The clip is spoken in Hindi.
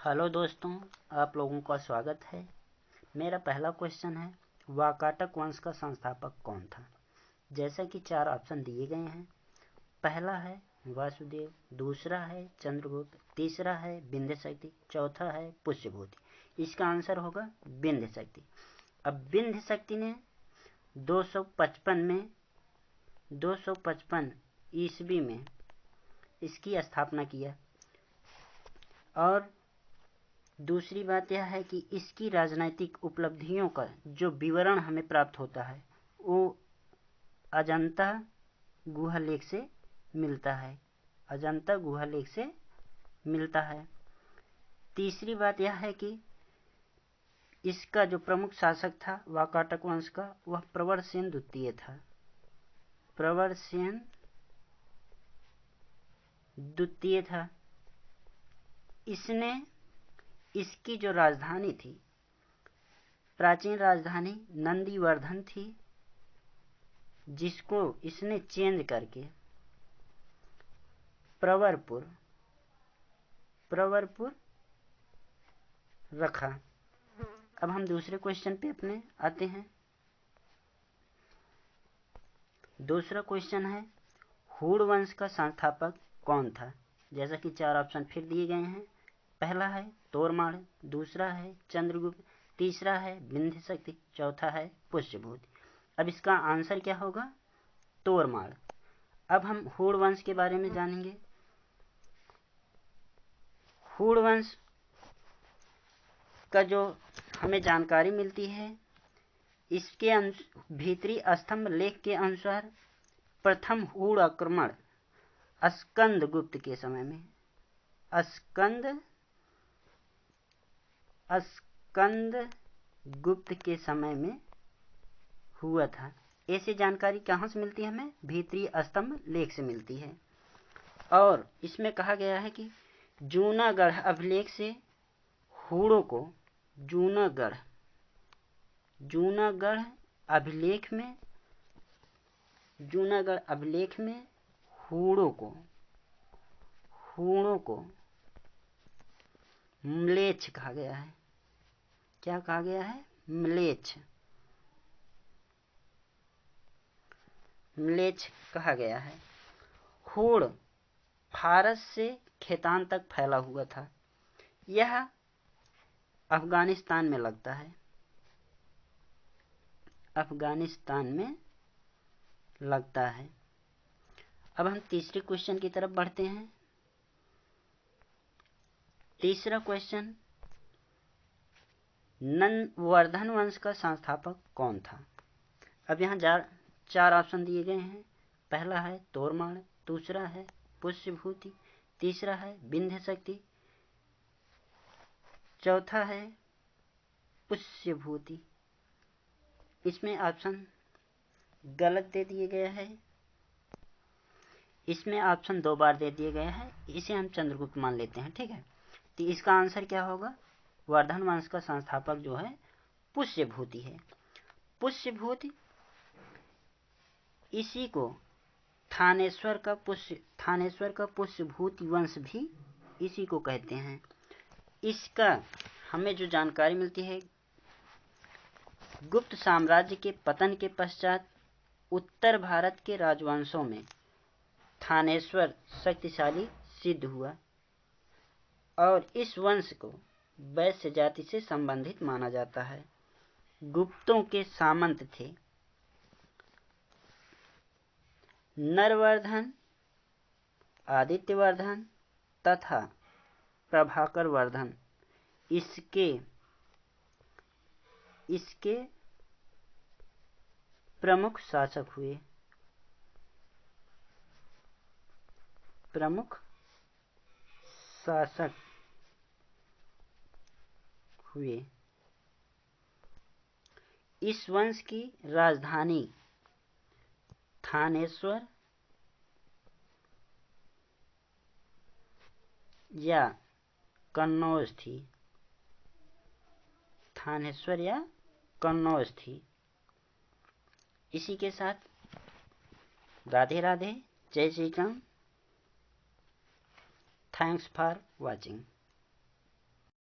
हेलो दोस्तों, आप लोगों का स्वागत है। मेरा पहला क्वेश्चन है, वाकाटक वंश का संस्थापक कौन था। जैसा कि 4 ऑप्शन दिए गए हैं। पहला है वासुदेव, दूसरा है चंद्रगुप्त, तीसरा है विंध्यशक्ति, चौथा है पुष्यभूति। इसका आंसर होगा विंध्यशक्ति। अब विंध्यशक्ति ने 255 ईस्वी में इसकी स्थापना किया। और दूसरी बात यह है कि इसकी राजनैतिक उपलब्धियों का जो विवरण हमें प्राप्त होता है वो अजंता गुहालेख से मिलता है। तीसरी बात यह है कि इसका जो प्रमुख शासक था वाकाटक वंश का, वह प्रवरसेन द्वितीय था। इसने इसकी जो राजधानी थी, प्राचीन राजधानी नंदीवर्धन थी, जिसको इसने चेंज करके प्रवरपुर रखा। अब हम दूसरे क्वेश्चन पे अपने आते हैं। दूसरा क्वेश्चन है, हुड़ वंश का संस्थापक कौन था। जैसा कि 4 ऑप्शन फिर दिए गए हैं। पहला है तोरमाड़, दूसरा है चंद्रगुप्त, तीसरा है विंध्यशक्ति, चौथा है पुष्यभूति। अब इसका आंसर क्या होगा, तोरमाड़। अब हम हुड़ वंश के बारे में जानेंगे। हुड़ वंश का जो हमें जानकारी मिलती है, इसके भीतरी स्तंभ लेख के अनुसार प्रथम हुड़ आक्रमण स्कंद गुप्त के समय में हुआ था। ऐसी जानकारी कहाँ से मिलती है हमें, भीतरी स्तंभ लेख से मिलती है। और इसमें कहा गया है कि जूनागढ़ अभिलेख से हुड़ों को जूनागढ़ अभिलेख में हुड़ों को म्लेच्छ कहा गया है। क्या कहा गया है, म्लेच्छ कहा गया है। हुड़ फारस से खेतान तक फैला हुआ था। यह अफगानिस्तान में लगता है। अब हम तीसरे क्वेश्चन की तरफ बढ़ते हैं। तीसरा क्वेश्चन, नंदवर्धन वंश का संस्थापक कौन था। अब यहाँ 4 ऑप्शन दिए गए हैं। पहला है तोरमाड़, दूसरा है पुष्यभूति, तीसरा है विंध्यशक्ति, चौथा है पुष्यभूति। इसमें ऑप्शन गलत दे दिए गए हैं। इसमें ऑप्शन 2 बार दे दिए गए हैं। इसे हम चंद्रगुप्त मान लेते हैं, ठीक है। तो इसका आंसर क्या होगा, वर्धन वंश का संस्थापक जो है पुष्यभूति है। पुष्यभूति, इसी को थानेश्वर का पुष्यभूति वंश भी इसी को कहते हैं। इसका हमें जो जानकारी मिलती है, गुप्त साम्राज्य के पतन के पश्चात उत्तर भारत के राजवंशों में थानेश्वर शक्तिशाली सिद्ध हुआ और इस वंश को वैश्य जाति से संबंधित माना जाता है। गुप्तों के सामंत थे नरवर्धन, आदित्यवर्धन तथा प्रभाकर वर्धन। इसके प्रमुख शासक हुए। इस वंश की राजधानी थानेश्वर या कन्नौज थी। इसी के साथ राधे राधे, जय Shri Ram. Thanks for watching.